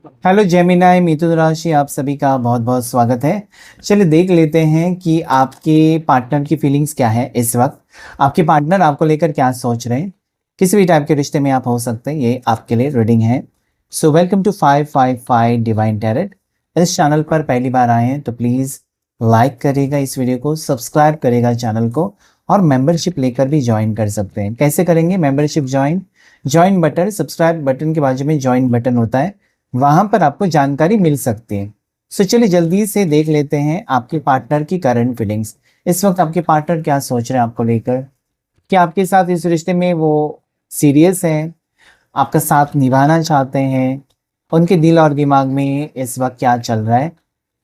Hello Gemini मिथुन राशि, आप सभी का बहुत बहुत स्वागत है। चलिए देख लेते हैं कि आपके पार्टनर की फीलिंग्स क्या है इस वक्त। आपके पार्टनर आपको लेकर क्या सोच रहे हैं। किसी भी टाइप के रिश्ते में आप हो सकते हैं, ये आपके लिए रीडिंग है। So welcome to 555 divine tarot. इस चैनल पर पहली बार आए हैं तो प्लीज़ लाइक करिएगा इस वीडियो को, सब्सक्राइब करेगा चैनल को, और मेंबरशिप लेकर भी ज्वाइन कर सकते हैं। कैसे करेंगे membership join? Join button, subscribe button के बाजू में ज्वाइन बटन होता है, वहां पर आपको जानकारी मिल सकती है। सो चलिए जल्दी से देख लेते हैं आपके पार्टनर की करंट फीलिंग्स। इस वक्त आपके पार्टनर क्या सोच रहे हैं आपको लेकर। क्या आपके साथ इस रिश्ते में वो सीरियस हैं, आपका साथ निभाना चाहते हैं? उनके दिल और दिमाग में इस वक्त क्या चल रहा है,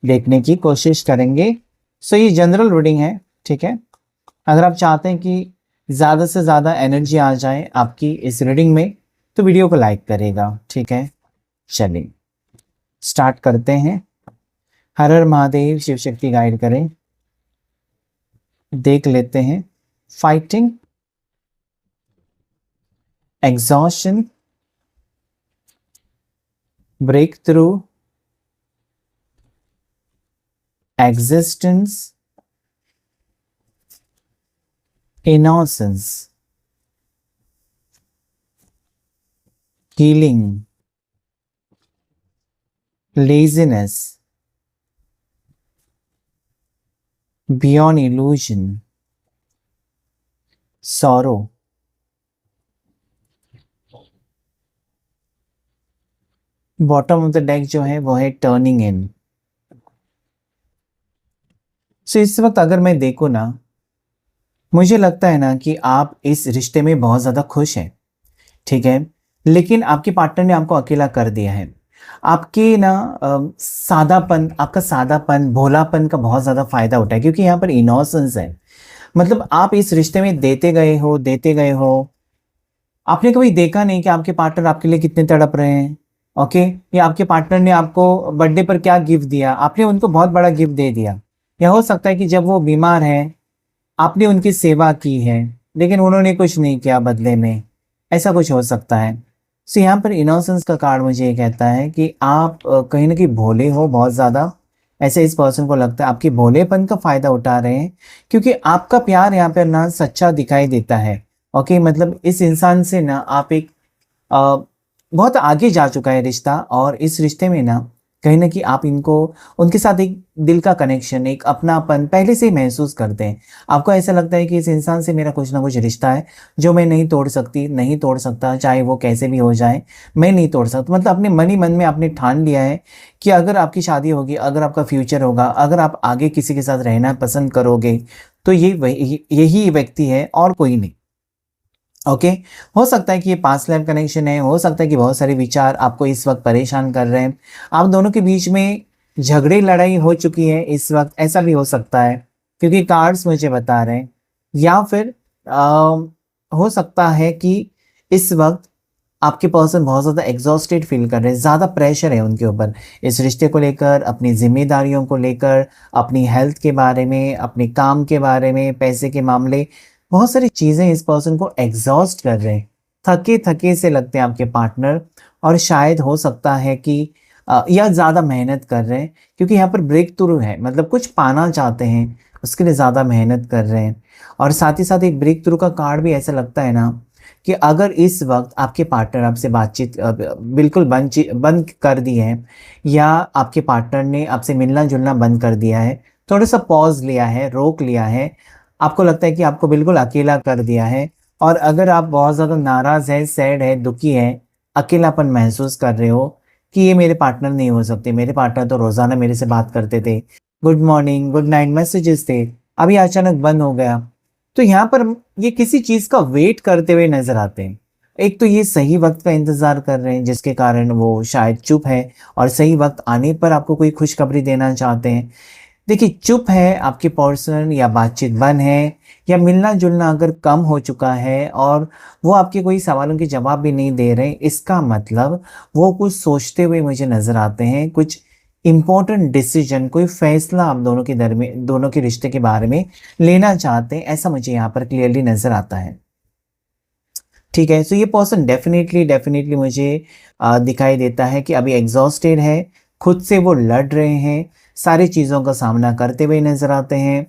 देखने की कोशिश करेंगे। सो ये जनरल रीडिंग है, ठीक है। अगर आप चाहते हैं कि ज़्यादा से ज़्यादा एनर्जी आ जाए आपकी इस रीडिंग में, तो वीडियो को लाइक करेगा, ठीक है। चलिए स्टार्ट करते हैं। हर हर महादेव, शिव शक्ति गाइड करें। देख लेते हैं। Fighting, exhaustion, break through, existence, innocence, healing, laziness, beyond illusion, sorrow. Bottom of the deck जो है वो है टर्निंग इन। सो इस वक्त अगर मैं देखूँ ना, मुझे लगता है ना कि आप इस रिश्ते में बहुत ज़्यादा खुश हैं, ठीक है। लेकिन आपके पार्टनर ने आपको अकेला कर दिया है। आपके ना सादापन, आपका सादापन, भोलापन का बहुत ज़्यादा फायदा उठाए, क्योंकि यहाँ पर इनोसेंस है। मतलब आप इस रिश्ते में देते गए हो। आपने कभी देखा नहीं कि आपके पार्टनर आपके लिए कितने तड़प रहे हैं। ओके, या आपके पार्टनर ने आपको बर्थडे पर क्या गिफ्ट दिया, आपने उनको बहुत बड़ा गिफ्ट दे दिया। या हो सकता है कि जब वो बीमार है आपने उनकी सेवा की है, लेकिन उन्होंने कुछ नहीं किया बदले में। ऐसा कुछ हो सकता है। सो यहाँ पर इनोसेंस का कार्ड मुझे ये कहता है कि आप कहीं ना कहीं भोले हो बहुत ज़्यादा। ऐसे इस पर्सन को लगता है आपके भोलेपन का फ़ायदा उठा रहे हैं, क्योंकि आपका प्यार यहाँ पर ना सच्चा दिखाई देता है। ओके, मतलब इस इंसान से ना आप एक अ, बहुत आगे जा चुका है रिश्ता, और इस रिश्ते में ना कहीं न कहीं आप इनको, उनके साथ एक दिल का कनेक्शन, एक अपनापन पहले से ही महसूस करते हैं। आपको ऐसा लगता है कि इस इंसान से मेरा कुछ ना कुछ रिश्ता है जो मैं नहीं तोड़ सकती, नहीं तोड़ सकता, चाहे वो कैसे भी हो जाए, मैं नहीं तोड़ सकता। मतलब अपने मन ही मन में आपने ठान लिया है कि अगर आपकी शादी होगी, अगर आपका फ्यूचर होगा, अगर आप आगे किसी के साथ रहना पसंद करोगे, तो ये वही यही व्यक्ति है और कोई नहीं। ओके, हो सकता है कि ये पास्ट लाइफ कनेक्शन है, हो सकता है कि बहुत सारे विचार आपको इस वक्त परेशान कर रहे हैं। आप दोनों के बीच में झगड़े लड़ाई हो चुकी है इस वक्त, ऐसा भी हो सकता है, क्योंकि कार्ड्स मुझे बता रहे हैं। या फिर हो सकता है कि इस वक्त आपके पर्सन बहुत ज़्यादा एग्जॉस्टेड फील कर रहे हैं, ज़्यादा प्रेशर है उनके ऊपर इस रिश्ते को लेकर, अपनी जिम्मेदारियों को लेकर, अपनी हेल्थ के बारे में, अपने काम के बारे में, पैसे के मामले, बहुत सारी चीज़ें इस पर्सन को एग्जॉस्ट कर रहे हैं। थके थके से लगते हैं आपके पार्टनर, और शायद हो सकता है कि या ज़्यादा मेहनत कर रहे हैं, क्योंकि यहाँ पर ब्रेक थ्रू है, मतलब कुछ पाना चाहते हैं, उसके लिए ज़्यादा मेहनत कर रहे हैं। और साथ ही साथ एक ब्रेक थ्रू का कार्ड भी ऐसा लगता है ना कि अगर इस वक्त आपके पार्टनर आपसे बातचीत बिल्कुल बंद कर दी है, या आपके पार्टनर ने आपसे मिलना जुलना बंद कर दिया है, थोड़ा सा पॉज लिया है, रोक लिया है, आपको लगता है कि आपको बिल्कुल अकेला कर दिया है, और अगर आप बहुत ज़्यादा नाराज़ है, सैड है, दुखी है, अकेलापन महसूस कर रहे हो कि ये मेरे पार्टनर नहीं हो सकते, मेरे पार्टनर तो रोज़ाना मेरे से बात करते थे, good morning good night messages थे, अभी अचानक बंद हो गया। तो यहाँ पर ये किसी चीज़ का वेट करते हुए नज़र आते हैं। एक तो ये सही वक्त का इंतज़ार कर रहे हैं, जिसके कारण वो शायद चुप है, और सही वक्त आने पर आपको कोई खुशखबरी देना चाहते हैं। देखिए, चुप है आपके पर्सन, या बातचीत बंद है, या मिलना जुलना अगर कम हो चुका है और वो आपके कोई सवालों के जवाब भी नहीं दे रहे, इसका मतलब वो कुछ सोचते हुए मुझे नज़र आते हैं, कुछ इम्पोर्टेंट डिसीजन, कोई फैसला आप दोनों के दरमियान, दोनों के रिश्ते के बारे में लेना चाहते हैं, ऐसा मुझे यहाँ पर क्लियरली नज़र आता है। ठीक है, सो ये पर्सन डेफ़िनेटली डेफ़िनेटली मुझे दिखाई देता है कि अभी एग्ज़ॉस्टेड है, खुद से वो लड़ रहे हैं, सारी चीज़ों का सामना करते हुए नज़र आते हैं,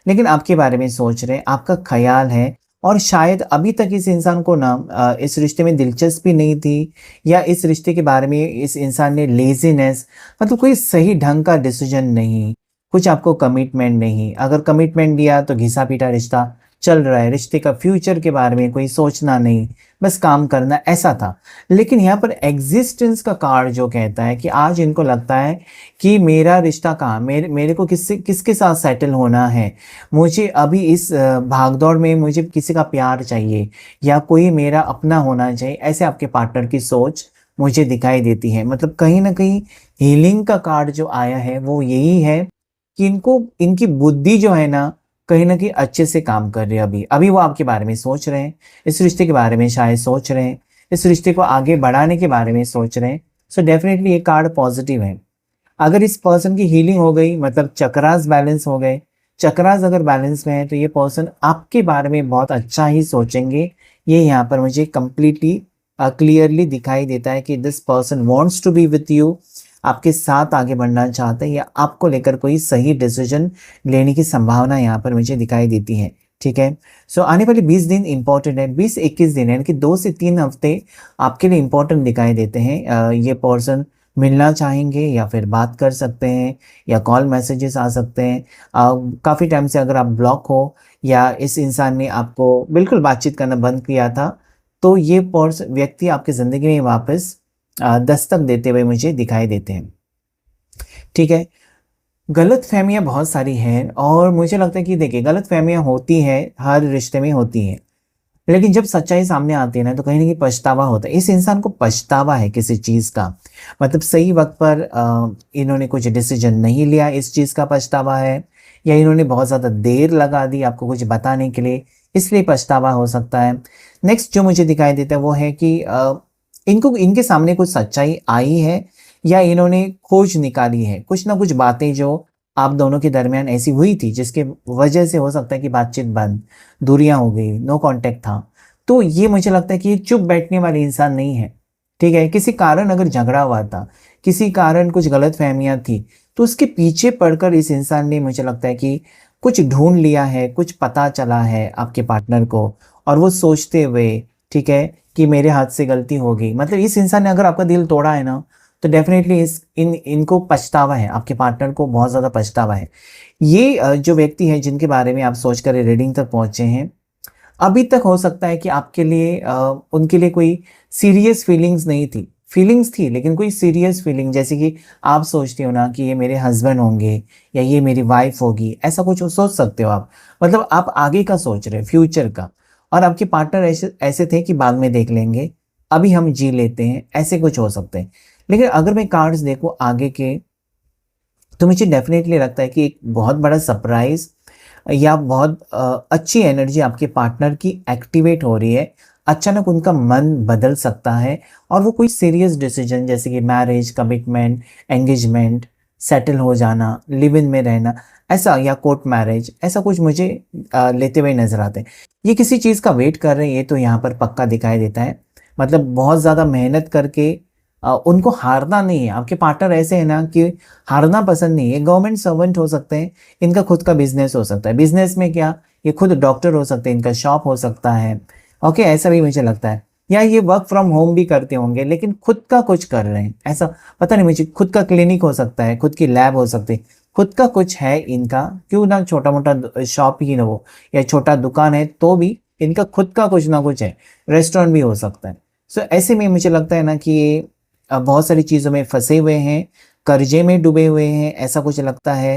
लेकिन आपके बारे में सोच रहे हैं, आपका ख़्याल है और शायद अभी तक इस इंसान को ना इस रिश्ते में दिलचस्पी नहीं थी या इस रिश्ते के बारे में इस इंसान ने लेज़ीनेस मतलब कोई सही ढंग का डिसीज़न नहीं, कुछ आपको कमिटमेंट नहीं, अगर कमिटमेंट दिया तो घिसा-पीटा रिश्ता चल रहा है, रिश्ते का फ्यूचर के बारे में कोई सोचना नहीं, बस काम करना ऐसा था। लेकिन यहाँ पर एक्जिस्टेंस का कार्ड जो कहता है कि आज इनको लगता है कि मेरा रिश्ता कहाँ मेरे मेरे को किसके साथ सेटल होना है। मुझे अभी इस भाग-दौड़ में मुझे किसी का प्यार चाहिए या कोई मेरा अपना होना चाहिए, ऐसे आपके पार्टनर की सोच मुझे दिखाई देती है। मतलब कहीं न कहीं हीलिंग का कार्ड जो आया है वो यही है कि इनको इनकी बुद्धि जो है ना कहीं न कहीं अच्छे से काम कर रहे हैं अभी। अभी वो आपके बारे में सोच रहे हैं, इस रिश्ते के बारे में शायद सोच रहे हैं, इस रिश्ते को आगे बढ़ाने के बारे में सोच रहे हैं। सो डेफ़िनेटली ये कार्ड पॉज़िटिव है। अगर इस पर्सन की हीलिंग हो गई मतलब चक्रास बैलेंस हो गए, चक्रास अगर बैलेंस में है तो ये पर्सन आपके बारे में बहुत अच्छा ही सोचेंगे। ये यहाँ पर मुझे कंप्लीटली क्लियरली दिखाई देता है कि this person wants to be with you, आपके साथ आगे बढ़ना चाहते हैं या आपको लेकर कोई सही डिसीजन लेने की संभावना यहाँ पर मुझे दिखाई देती है। ठीक है? सो आने वाले 20 दिन इम्पोर्टेंट है, 20-21 दिन यानी कि 2 से 3 हफ्ते आपके लिए इम्पोर्टेंट दिखाई देते हैं। ये पर्सन मिलना चाहेंगे या फिर बात कर सकते हैं या कॉल मैसेजेस आ सकते हैं। काफ़ी टाइम से अगर आप ब्लॉक हो या इस इंसान ने आपको बिल्कुल बातचीत करना बंद किया था, तो ये व्यक्ति आपकी ज़िंदगी में वापस दस्तक देते हुए मुझे दिखाई देते हैं। ठीक है? गलतफ़हमियाँ बहुत सारी हैं और मुझे लगता है कि देखिए गलतफ़हमियाँ होती हैं, हर रिश्ते में होती हैं। लेकिन जब सच्चाई सामने आती है ना तो कहीं न कहीं पछतावा होता है। इस इंसान को पछतावा है किसी चीज़ का। मतलब सही वक़्त पर इन्होंने कुछ डिसीज़न नहीं लिया, इस चीज़ का पछतावा है या इन्होंने बहुत ज़्यादा देर लगा दी आपको कुछ बताने के लिए, इसलिए पछतावा हो सकता है। नेक्स्ट जो मुझे दिखाई देता है वो है कि इनको इनके सामने कुछ सच्चाई आई है या इन्होंने खोज निकाली है। कुछ ना कुछ बातें जो आप दोनों के दरमियान ऐसी हुई थी जिसके वजह से हो सकता है कि बातचीत बंद, दूरियाँ हो गई, नो कॉन्टैक्ट था। तो ये मुझे लगता है कि ये चुप बैठने वाली इंसान नहीं है, ठीक है? किसी कारण अगर झगड़ा हुआ था, किसी कारण कुछ गलतफ़हमियाँ थी, तो उसके पीछे पड़कर इस इंसान ने मुझे लगता है कि कुछ ढूँढ लिया है, कुछ पता चला है आपके पार्टनर को और वो सोचते हुए, ठीक है, कि मेरे हाथ से गलती हो गई। मतलब इस इंसान ने अगर आपका दिल तोड़ा है ना, तो डेफ़िनेटली इनको पछतावा है, आपके पार्टनर को बहुत ज़्यादा पछतावा है। ये जो व्यक्ति हैं जिनके बारे में आप सोच कर रीडिंग तक पहुँचे हैं, अभी तक हो सकता है कि आपके लिए उनके लिए कोई सीरियस फीलिंग्स नहीं थी। फीलिंग्स थी लेकिन कोई सीरियस फीलिंग जैसे कि आप सोचते हो ना कि ये मेरे हस्बैंड होंगे या ये मेरी वाइफ़ होगी, ऐसा कुछ सोच सकते हो आप। मतलब आप आगे का सोच रहे हो, फ्यूचर का और आपके पार्टनर ऐसे ऐसे थे कि बाद में देख लेंगे, अभी हम जी लेते हैं, ऐसे कुछ हो सकते हैं। लेकिन अगर मैं कार्ड्स देखूँ आगे के, तो मुझे डेफ़िनेटली लगता है कि एक बहुत बड़ा सरप्राइज़ या बहुत अच्छी एनर्जी आपके पार्टनर की एक्टिवेट हो रही है। अचानक उनका मन बदल सकता है और वो कोई सीरियस डिसीज़न जैसे कि मैरिज, कमिटमेंट, एंगेजमेंट, सेटल हो जाना, लिव इन में रहना, ऐसा या कोर्ट मैरिज, ऐसा कुछ मुझे लेते हुए नज़र आते हैं। ये किसी चीज़ का वेट कर रहे हैं, ये तो यहाँ पर पक्का दिखाई देता है। मतलब बहुत ज़्यादा मेहनत करके उनको हारना नहीं है। आपके पार्टनर ऐसे हैं ना कि हारना पसंद नहीं है। गवर्नमेंट सर्वेंट हो सकते हैं, इनका खुद का बिज़नेस हो सकता है। बिज़नेस में क्या, ये खुद डॉक्टर हो सकते हैं, इनका शॉप हो सकता है। ओके, ऐसा भी मुझे लगता है। या ये वर्क फ्रॉम होम भी करते होंगे लेकिन खुद का कुछ कर रहे हैं। ऐसा पता नहीं मुझे, खुद का क्लिनिक हो सकता है, खुद की लैब हो सकती है, खुद का कुछ है इनका, क्यों ना छोटा-मोटा शॉप ही ना हो या छोटा दुकान है तो भी इनका खुद का कुछ ना कुछ है। रेस्टोरेंट भी हो सकता है। सो ऐसे में मुझे लगता है ना कि ये बहुत सारी चीज़ों में फँसे हुए हैं, कर्ज़े में डूबे हुए हैं, ऐसा कुछ लगता है।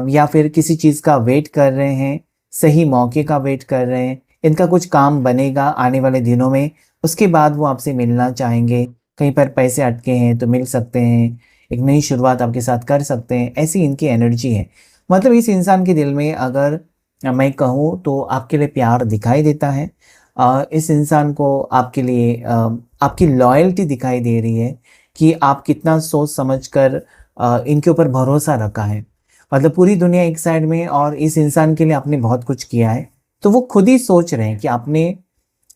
या फिर किसी चीज़ का वेट कर रहे हैं, सही मौके का वेट कर रहे हैं। इनका कुछ काम बनेगा आने वाले दिनों में, उसके बाद वो आपसे मिलना चाहेंगे। कहीं पर पैसे अटके हैं तो मिल सकते हैं, एक नई शुरुआत आपके साथ कर सकते हैं, ऐसी इनकी एनर्जी है। मतलब इस इंसान के दिल में अगर मैं कहूँ तो आपके लिए प्यार दिखाई देता है। इस इंसान को आपके लिए आपकी लॉयल्टी दिखाई दे रही है कि आप कितना सोच समझ कर इनके ऊपर भरोसा रखा है। मतलब पूरी दुनिया एक साइड में और इस इंसान के लिए आपने बहुत कुछ किया है। तो वो खुद ही सोच रहे हैं कि आपने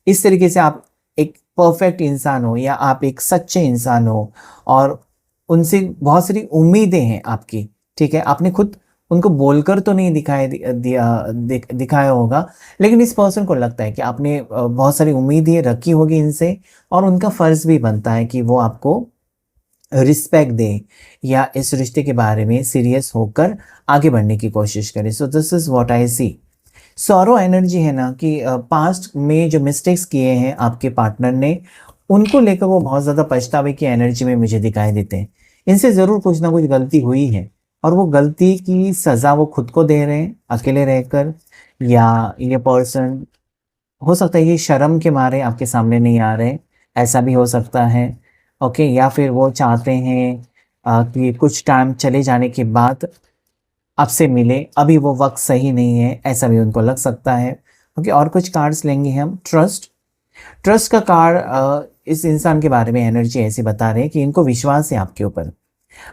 इस तरीके से आप एक परफेक्ट इंसान हो या आप एक सच्चे इंसान हो और उनसे बहुत सारी उम्मीदें हैं आपकी, ठीक है? आपने खुद उनको बोलकर तो नहीं दिखाया होगा, लेकिन इस पर्सन को लगता है कि आपने बहुत सारी उम्मीदें रखी होगी इनसे और उनका फ़र्ज़ भी बनता है कि वो आपको रिस्पेक्ट दें या इस रिश्ते के बारे में सीरियस होकर आगे बढ़ने की कोशिश करें। So this is what I see. Sorrow energy है ना कि पास्ट में जो मिस्टेक्स किए हैं आपके पार्टनर ने, उनको लेकर वो बहुत ज़्यादा पछतावे की एनर्जी में मुझे दिखाई देते हैं। इनसे ज़रूर कुछ ना कुछ गलती हुई है और वो गलती की सज़ा वो खुद को दे रहे हैं अकेले रहकर, या ये पर्सन हो सकता है ये शर्म के मारे आपके सामने नहीं आ रहे, ऐसा भी हो सकता है। ओके, या फिर वो चाहते हैं कि कुछ टाइम चले जाने के बाद आपसे मिले, अभी वो वक़्त सही नहीं है, ऐसा भी उनको लग सकता है। ओके, और कुछ कार्ड्स लेंगे हम। ट्रस्ट, ट्रस्ट का कार्ड इस इंसान के बारे में एनर्जी ऐसी बता रहे हैं कि इनको विश्वास है आपके ऊपर।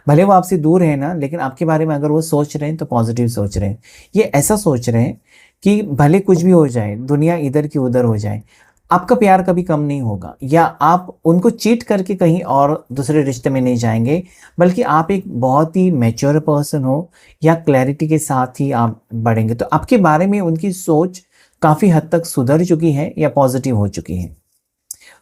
भले वो आपसे दूर है ना, लेकिन आपके बारे में अगर वो सोच रहे हैं तो पॉजिटिव सोच रहे हैं। ये ऐसा सोच रहे हैं कि भले कुछ भी हो जाए, दुनिया इधर की उधर हो जाए, आपका प्यार कभी कम नहीं होगा या आप उनको चीट करके कहीं और दूसरे रिश्ते में नहीं जाएँगे, बल्कि आप एक बहुत ही मैच्योर पर्सन हो या क्लैरिटी के साथ ही आप बढ़ेंगे। तो आपके बारे में उनकी सोच काफ़ी हद तक सुधर चुकी है या पॉजिटिव हो चुकी है।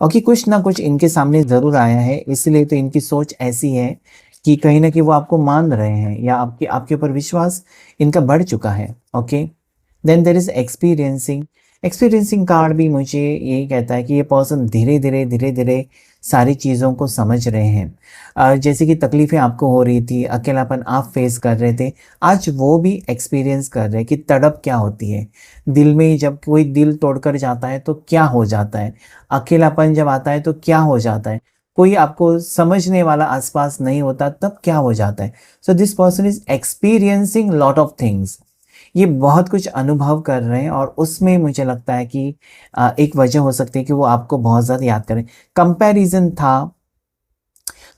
और कि कुछ ना कुछ इनके सामने ज़रूर आया है, इसलिए तो इनकी सोच ऐसी है कि कहीं न कहीं वो आपको मान रहे हैं या आपके आपके ऊपर विश्वास इनका बढ़ चुका है। Okay, then there is experiencing. Experiencing card भी मुझे यही कहता है कि ये पर्सन धीरे-धीरे सारी चीज़ों को समझ रहे हैं। जैसे कि तकलीफ़ें आपको हो रही थी, अकेलापन आप फेस कर रहे थे, आज वो भी एक्सपीरियंस कर रहे हैं कि तड़प क्या होती है। दिल में जब कोई दिल तोड़कर जाता है तो क्या हो जाता है, अकेलापन जब आता है तो क्या हो जाता है, कोई आपको समझने वाला आस-पास नहीं होता तब क्या हो जाता है। So this person is experiencing lot of things. ये बहुत कुछ अनुभव कर रहे हैं और उसमें मुझे लगता है कि एक वजह हो सकती है कि वो आपको बहुत ज़्यादा याद करें। कंपैरिज़न था,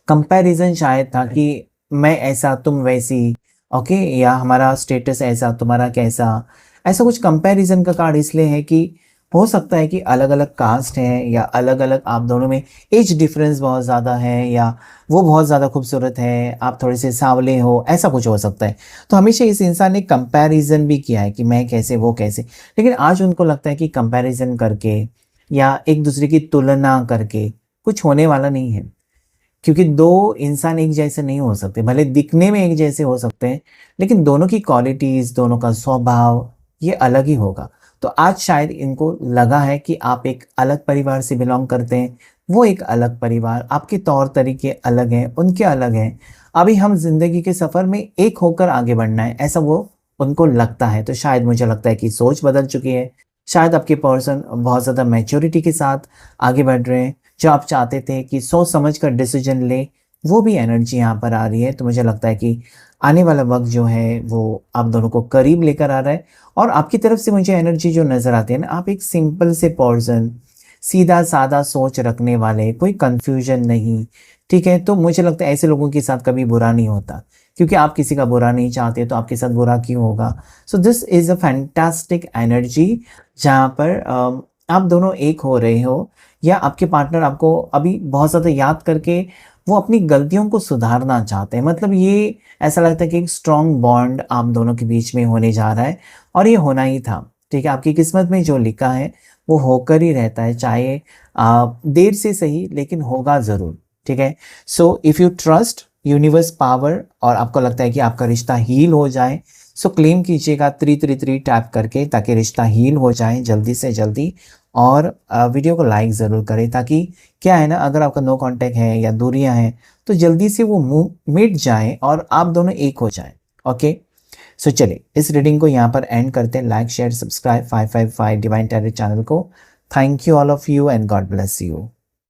कंपैरिज़न शायद था कि मैं ऐसा तुम वैसी, ओके, या हमारा स्टेटस ऐसा तुम्हारा कैसा। ऐसा कुछ कंपैरिज़न का कार्ड इसलिए है कि हो सकता है कि अलग-अलग कास्ट हैं या अलग-अलग आप दोनों में एज डिफरेंस बहुत ज़्यादा है या वो बहुत ज़्यादा खूबसूरत है, आप थोड़े से सांवले हो, ऐसा कुछ हो सकता है। तो हमेशा इस इंसान ने कंपैरिज़न भी किया है कि मैं कैसे, वो कैसे। लेकिन आज उनको लगता है कि कंपैरिज़न करके या एक-दूसरे की तुलना करके कुछ होने वाला नहीं है। क्योंकि 2 इंसान एक जैसे नहीं हो सकते, भले दिखने में एक जैसे हो सकते हैं, लेकिन दोनों की क्वालिटीज़, दोनों का स्वभाव ये अलग ही होगा। तो आज शायद इनको लगा है कि आप एक अलग परिवार से बिलॉन्ग करते हैं, वो एक अलग परिवार, आपके तौर-तरीके अलग हैं, उनके अलग हैं। अभी हम ज़िंदगी के सफ़र में एक होकर आगे बढ़ना है, ऐसा वो उनको लगता है। तो शायद मुझे लगता है कि सोच बदल चुकी है, शायद आपके पर्सन बहुत ज़्यादा मैच्योरिटी के साथ आगे बढ़ रहे हैं। जो आप चाहते थे कि सोच समझ कर डिसीजन ले, वो भी एनर्जी यहाँ पर आ रही है। तो मुझे लगता है कि आने वाला वक़्त जो है वो आप दोनों को करीब लेकर आ रहा है और आपकी तरफ से मुझे एनर्जी जो नज़र आती है ना, आप एक सिंपल से पर्सन, सीधा-सादा सोच रखने वाले, कोई कन्फ्यूजन नहीं, ठीक है? तो मुझे लगता है ऐसे लोगों के साथ कभी बुरा नहीं होता, क्योंकि आप किसी का बुरा नहीं चाहते तो आपके साथ बुरा क्यों होगा? सो this is a fantastic energy जहाँ पर आप दोनों एक हो रहे हो या आपके पार्टनर आपको अभी बहुत ज़्यादा याद करके वो अपनी गलतियों को सुधारना चाहते हैं। मतलब ये ऐसा लगता है कि एक स्ट्रॉन्ग बॉन्ड आप दोनों के बीच में होने जा रहा है और ये होना ही था, ठीक है? आपकी किस्मत में जो लिखा है वो होकर ही रहता है, चाहे देर से सही लेकिन होगा ज़रूर, ठीक है? So if you trust universe power और आपको लगता है कि आपका रिश्ता हील हो जाए, सो क्लेम कीजिएगा 333 टैप करके ताकि रिश्ता हील हो जाए जल्दी से जल्दी और वीडियो को लाइक ज़रूर करें ताकि क्या है ना, अगर आपका नो कांटेक्ट है या दूरियां हैं तो जल्दी से वो मिट जाए और आप दोनों एक हो जाएं। ओके, सो चलिए इस रीडिंग को यहाँ पर एंड करते हैं। Like share subscribe 555 divine tarot channel को। Thank you all of you and God bless you.